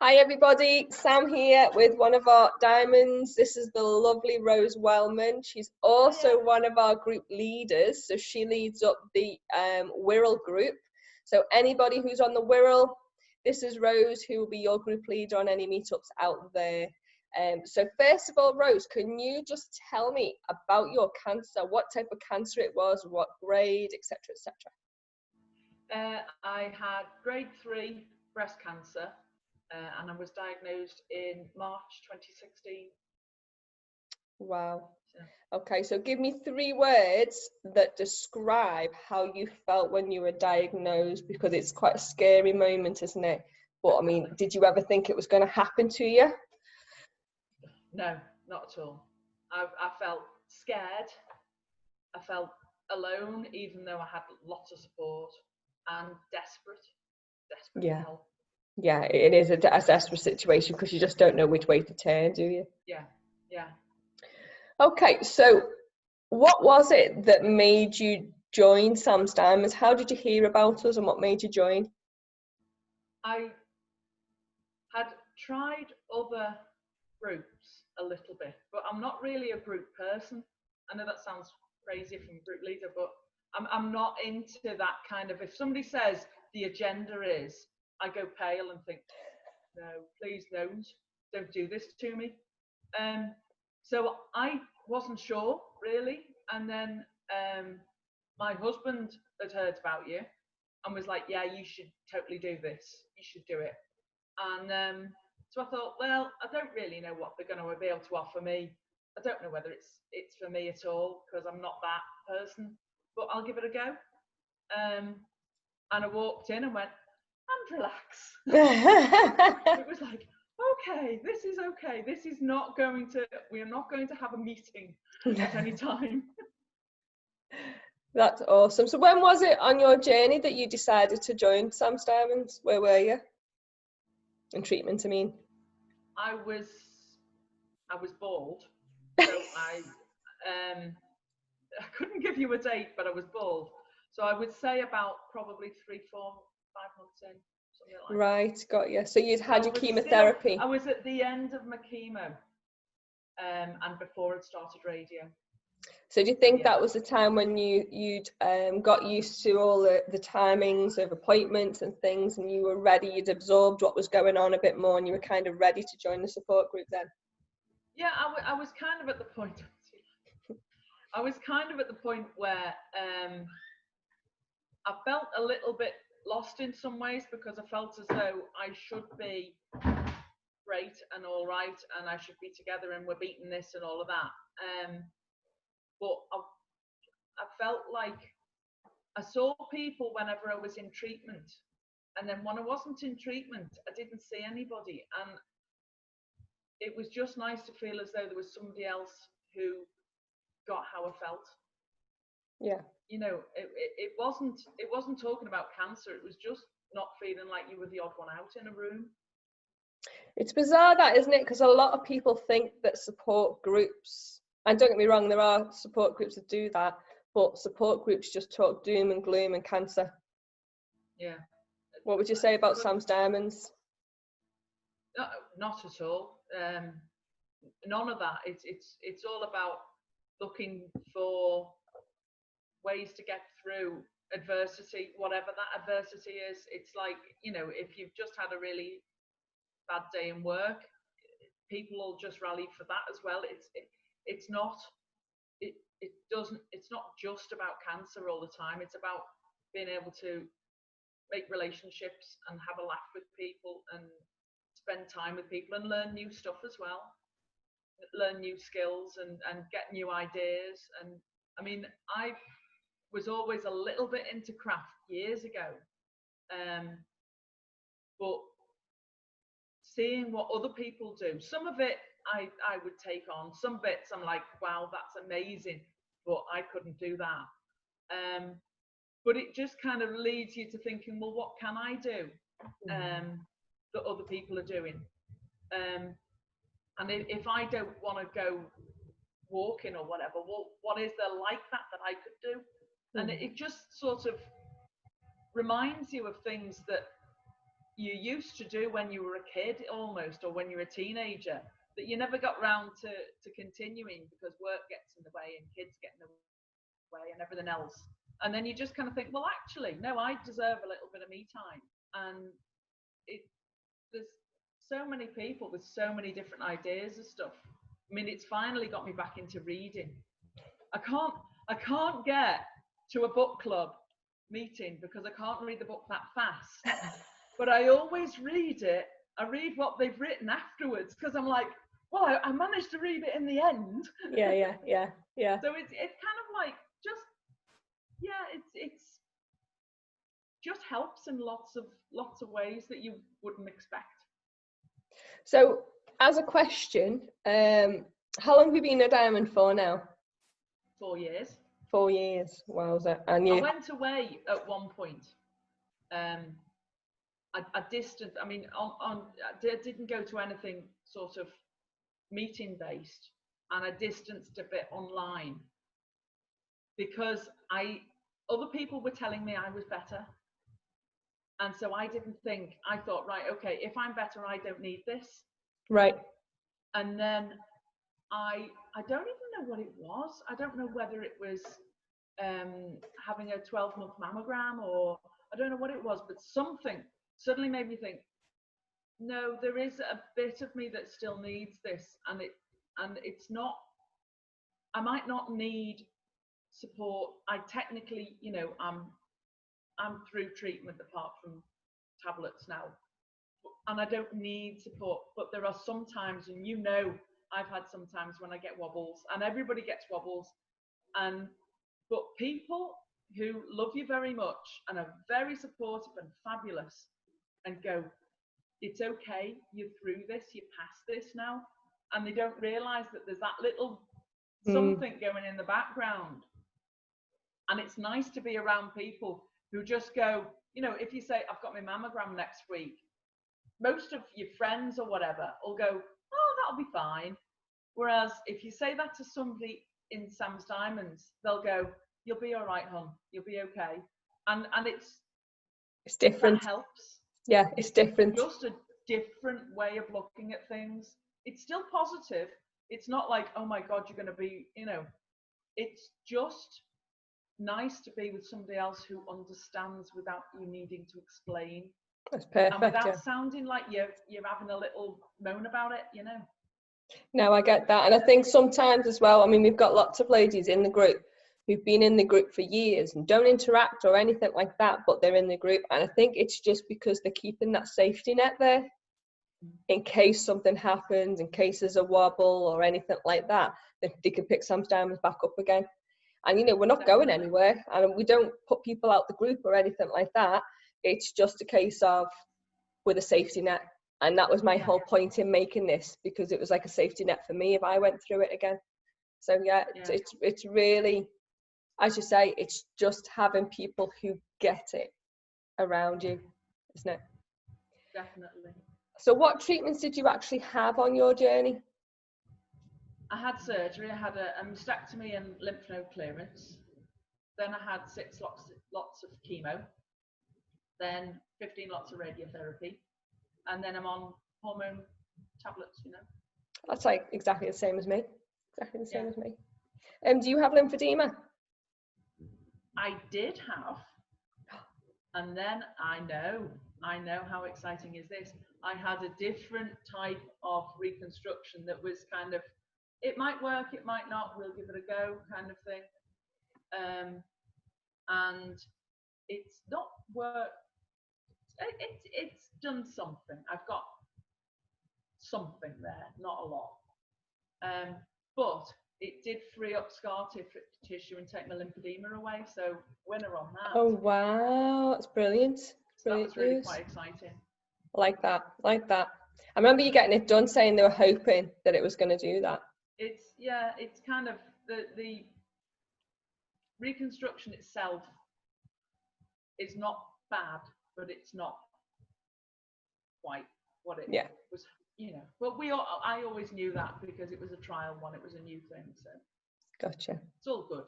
Hi everybody, Sam here with one of our diamonds. This is the lovely Rose Wellman. She's also one of our group leaders, so she leads up the Wirral group. So anybody who's on the Wirral, this is Rose, who will be your group leader on any meetups out there. So first of all, Rose, can you just tell me about your cancer, what type of cancer it was, what grade, etc., etc.? I had grade 3 breast cancer, and I was diagnosed in March 2016. Wow. Okay, so give me 3 words that describe how you felt when you were diagnosed, because it's quite a scary moment, isn't it? But I mean, did you ever think it was going to happen to you? No, not at all. I felt scared. I felt alone, even though I had lots of support, and desperate for help. Yeah, it is a desperate situation because you just don't know which way to turn, do you? Yeah. Okay, so what was it that made you join Sam's Diamonds? How did you hear about us and what made you join? I had tried other groups a little bit, but I'm not really a group person. I know that sounds crazy from group leader, but I'm not into that kind of, if somebody says the agenda is, I go pale and think, no, please don't do this to me. So I wasn't sure really, and then my husband had heard about you and was like, yeah, you should totally do this, you should do it. And so I thought, well, I don't really know what they're going to be able to offer me. I don't know whether it's for me at all, because I'm not that person, but I'll give it a go. And I walked in and went, and relax. It was like, okay, this is okay. This is not going to, we are not going to have a meeting at any time. That's awesome. So when was it on your journey that you decided to join Sam's Diamonds? Where were you? In treatment, I mean. I was bald. So I couldn't give you a date, but I was bald. So I would say about probably 3, 4, 5 months in, something like right, that. Got you. So you'd had your chemotherapy. I was at the end of my chemo, and before I'd started radio. So do you think that was the time when you'd got used to all the timings of appointments and things, and you were ready, you'd absorbed what was going on a bit more, and you were kind of ready to join the support group then? Yeah, I was kind of at the point. I was kind of at the point where I felt a little bit lost in some ways, because I felt as though I should be great and all right, and I should be together and we're beating this and all of that. But I felt like I saw people whenever I was in treatment, and then when I wasn't in treatment, I didn't see anybody, and it was just nice to feel as though there was somebody else who got how I felt. Yeah. You know, it wasn't talking about cancer. It was just not feeling like you were the odd one out in a room. It's bizarre, that, isn't it? Because a lot of people think that support groups, and don't get me wrong, there are support groups that do that, but support groups just talk doom and gloom and cancer. Yeah. What would you say about Sam's Diamonds? No, not at all. None of that. It's all about looking for ways to get through adversity, whatever that adversity is. It's like, you know, if you've just had a really bad day in work, people will just rally for that as well. It's not just about cancer all the time. It's about being able to make relationships and have a laugh with people and spend time with people and learn new stuff as well, learn new skills and get new ideas. And I mean, I was always a little bit into craft years ago, but seeing what other people do, some of it I would take on, some bits I'm like, wow, that's amazing, but I couldn't do that. But it just kind of leads you to thinking, well, what can I do that other people are doing? And if I don't want to go walking or whatever, well, what is there like that I could do? And it just sort of reminds you of things that you used to do when you were a kid almost, or when you were a teenager, that you never got round to continuing because work gets in the way and kids get in the way and everything else. And then you just kind of think, well, actually, no, I deserve a little bit of me time. And there's so many people with so many different ideas of stuff. I mean, it's finally got me back into reading. I can't get to a book club meeting because I can't read the book that fast. But I always read it. I read what they've written afterwards because I'm like, well, I managed to read it in the end. Yeah. So it's kind of like it's just helps in lots of ways that you wouldn't expect. So, as a question, how long have you been a diamond for now? 4 years. 4 years. Wowza. And you? I went away at one point. I distanced. I mean, I didn't go to anything sort of meeting based, and I distanced a bit online because other people were telling me I was better, and so I thought, right, okay, if I'm better, I don't need this. Right. And then I don't even know what it was. I don't know whether it was having a 12-month mammogram, or I don't know what it was, but something suddenly made me think, no, there is a bit of me that still needs this, and it's not, I might not need support. I technically, I'm through treatment apart from tablets now, and I don't need support, but there are some times, and I've had some times when I get wobbles, and everybody gets wobbles, but people who love you very much and are very supportive and fabulous and go, it's okay, you're through this, you're past this now, and they don't realize that there's that little something going in the background. And it's nice to be around people who just go, if you say, I've got my mammogram next week, most of your friends or whatever will go, oh, that'll be fine. Whereas if you say that to somebody in Sam's Diamonds, they'll go, you'll be all right, hon, you'll be okay. And it's different. That helps. Yeah, it's different. Just a different way of looking at things. It's still positive. It's not like, oh my God, you're going to be, it's just nice to be with somebody else who understands without you needing to explain. That's perfect. And without sounding like you're having a little moan about it, No, I get that. And I think sometimes as well, I mean, we've got lots of ladies in the group who've been in the group for years and don't interact or anything like that, but they're in the group. And I think it's just because they're keeping that safety net there in case something happens, in case there's a wobble or anything like that, they can pick Sam's Diamonds back up again. And, we're not going anywhere, and we don't put people out the group or anything like that. It's just a case of with a safety net. And that was my whole point in making this, because it was like a safety net for me if I went through it again. So it's really, as you say, it's just having people who get it around you, isn't it? Definitely. So what treatments did you actually have on your journey? I had surgery. I had a mastectomy and lymph node clearance. Then I had 6 lots of chemo. Then 15 lots of radiotherapy. And then I'm on hormone tablets, That's like exactly the same as me. Exactly the same as me. Do you have lymphedema? I did have. And then I know how exciting is this. I had a different type of reconstruction that was kind of, it might work, it might not, we'll give it a go kind of thing. And it's not worked. It's done something. I've got something there, not a lot. But it did free up scar tissue and take my lymphedema away. So winner on that. Oh wow, that's brilliant. So that was really quite exciting. Like that. I remember you getting it done, saying they were hoping that it was going to do that. It's kind of the reconstruction itself is not bad, but it's not quite what it was, But I always knew that because it was a trial one, it was a new thing. So gotcha. It's all good.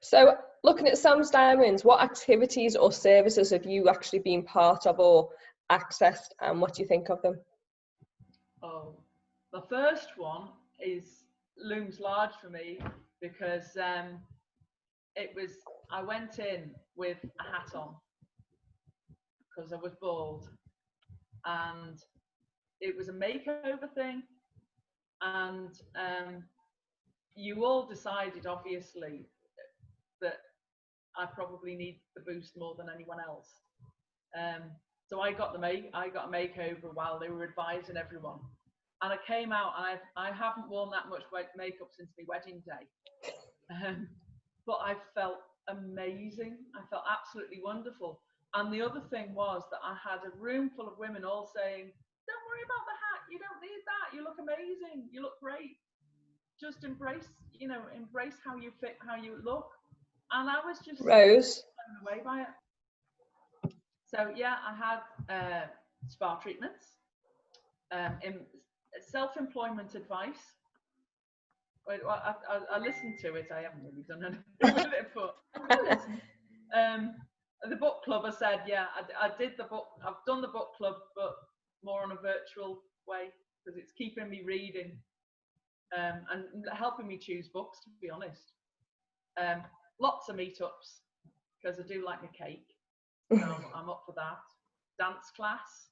So looking at Sam's Diamonds, what activities or services have you actually been part of or accessed, and what do you think of them? Oh, the first one looms large for me because I went in with a hat on because I was bald, and it was a makeover thing, and you all decided obviously that I probably need the boost more than anyone else. So I got a makeover while they were advising everyone, and I came out. And I haven't worn that much makeup since my wedding day, but I felt amazing. I felt absolutely wonderful. And the other thing was that I had a room full of women all saying, "Don't worry about the hat. You don't need that. You look amazing. You look great. Just embrace how you fit, how you look." And I was just Rose? blown away by it. So yeah, I had spa treatments, in self-employment advice. I listened to it. I haven't really done anything with it, but I listened. The book club, I said, yeah, I did the book. I've done the book club, but more on a virtual way because it's keeping me reading and helping me choose books, to be honest. Lots of meetups because I do like a cake. So I'm up for that. Dance class,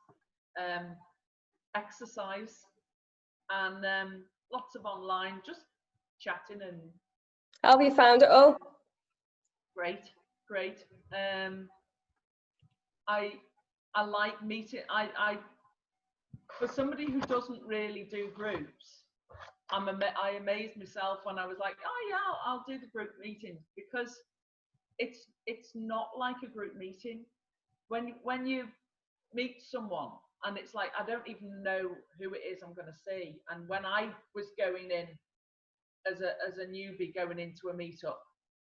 exercise, and lots of online, just chatting and. How have you found it all? Great. I like meeting. I for somebody who doesn't really do groups, I amazed myself when I was like, oh yeah, I'll do the group meeting, because it's not like a group meeting. When you meet someone and it's like, I don't even know who it is I'm going to see. And when I was going in as a newbie going into a meetup,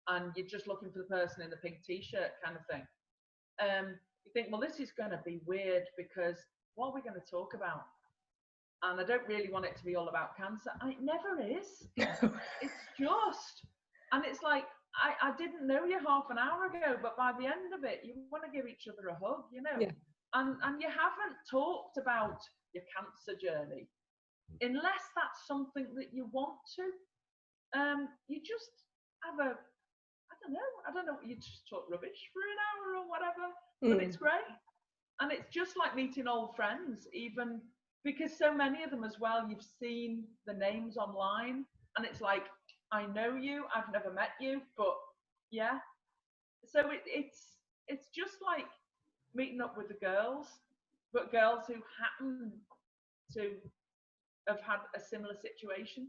and you're just looking for the person in the pink t-shirt kind of thing, you think, well, this is going to be weird because what are we going to talk about? And I don't really want it to be all about cancer. And it never is. It's just, and it's like, I didn't know you half an hour ago, but by the end of it, you want to give each other a hug, you know. Yeah. And you haven't talked about your cancer journey unless that's something that you want to. You just have I don't know, you just talk rubbish for an hour or whatever, but it's great. And it's just like meeting old friends, even because so many of them as well, you've seen the names online, and it's like, I know you, I've never met you, but yeah. So it's just like meeting up with the girls, but girls who happen to have had a similar situation.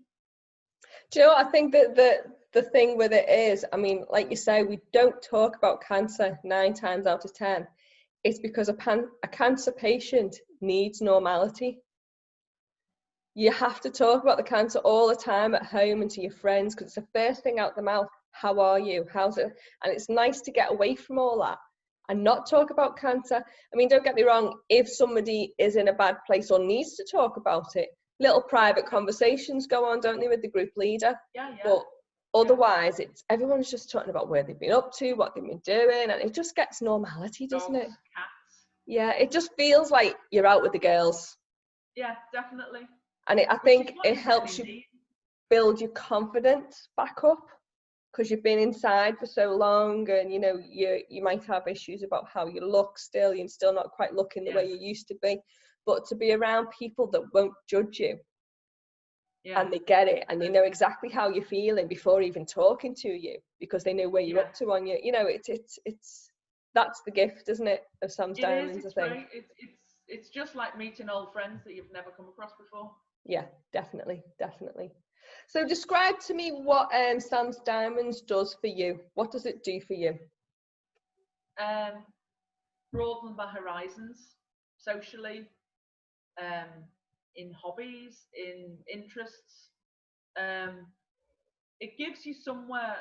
Do you know what I think that the thing with it is, I mean, like you say, we don't talk about cancer 9 times out of 10. It's because a cancer patient needs normality. You have to talk about the cancer all the time at home and to your friends, because it's the first thing out the mouth. How are you? How's it? And it's nice to get away from all that and not talk about cancer. I mean, don't get me wrong, if somebody is in a bad place or needs to talk about it, little private conversations go on, don't they, with the group leader? Yeah. But otherwise, it's everyone's just talking about where they've been up to, what they've been doing, and it just gets normality, doesn't it? Cats. Yeah, it just feels like you're out with the girls. Yeah, definitely. And I think it helps you build your confidence back up, because you've been inside for so long, and you know you might have issues about how you look still. You're still not quite looking the way you used to be, but to be around people that won't judge you, and they get it, and they know exactly how you're feeling before even talking to you, because they know where you're up to on you. You know, it's that's the gift, isn't it, of Sam's Diamonds? It's I think. great. It's just like meeting old friends that you've never come across before. Yeah, definitely. So describe to me what Sam's Diamonds does for you. What does it do for you? Broaden my horizons socially, in hobbies, in interests. It gives you somewhere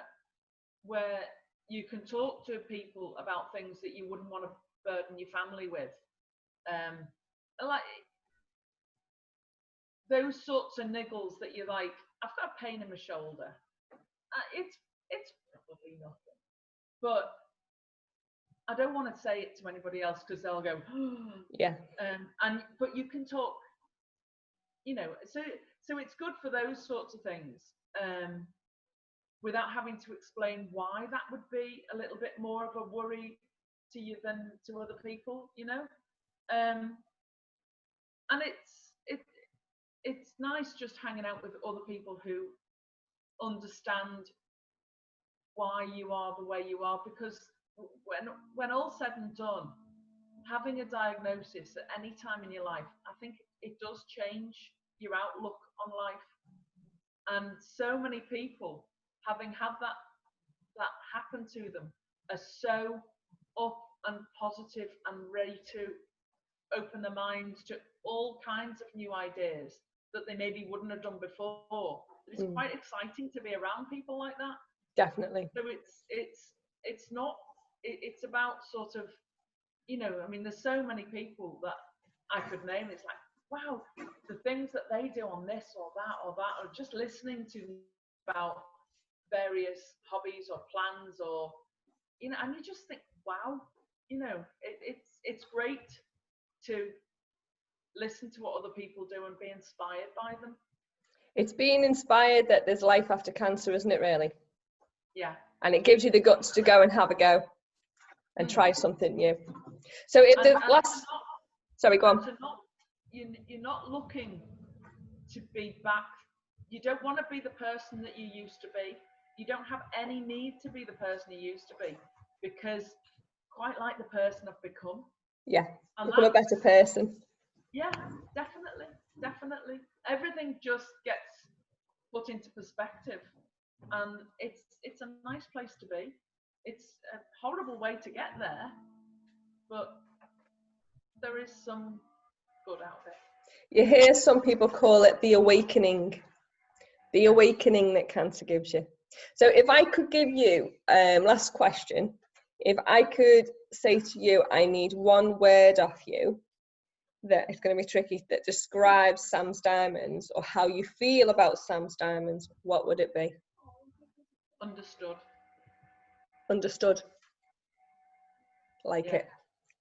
where you can talk to people about things that you wouldn't want to burden your family with. Like those sorts of niggles that you're like, I've got a pain in my shoulder. It's probably nothing, but I don't want to say it to anybody else because they'll go, yeah. But you can talk, you know, so it's good for those sorts of things, without having to explain why that would be a little bit more of a worry to you than to other people, you know. And it's nice just hanging out with other people who understand why you are the way you are, because when all said and done, having a diagnosis at any time in your life, I think it does change your outlook on life. And so many people, having had that happen to them, are so up and positive and ready to open their minds to all kinds of new ideas that they maybe wouldn't have done before. It's quite exciting to be around people like that. Definitely. So it's not, it's about sort of, you know, I mean, there's so many people that I could name. It's like, wow, the things that they do on this or that, or just listening to about various hobbies or plans, or, you know, and you just think, wow, you know, it's great to listen to what other people do and be inspired by them. It's being inspired that there's life after cancer, isn't it, really? Yeah. And it gives you the guts to go and have a go and try something new. So sorry, go on. You're not looking to be back. You don't want to be the person that you used to be. You don't have any need to be the person you used to be, because quite like the person I've become. Yeah, become a better person. Yeah, definitely. Everything just gets put into perspective, and it's a nice place to be. It's a horrible way to get there, but there is some good out there. You hear some people call it the awakening that cancer gives you. So if I could give you, last question, if I could say to you, I need one word off you, that it's going to be tricky, that describes Sam's Diamonds, or how you feel about Sam's Diamonds, what would it be? Understood. Understood. Like it.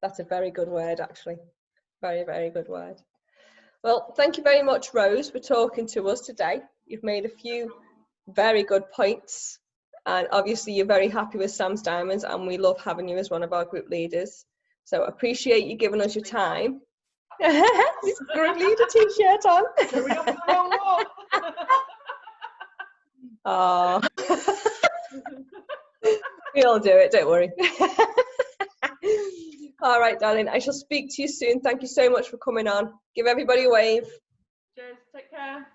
That's a very good word, actually. Very, very good word. Well, thank you very much, Rose, for talking to us today. You've made a few very good points, and obviously you're very happy with Sam's Diamonds, and we love having you as one of our group leaders. So appreciate you giving us your time. This group leader t-shirt on. Oh. We'll do it, don't worry. All right, darling, I shall speak to you soon. Thank you so much for coming on. Give everybody a wave. Cheers, take care.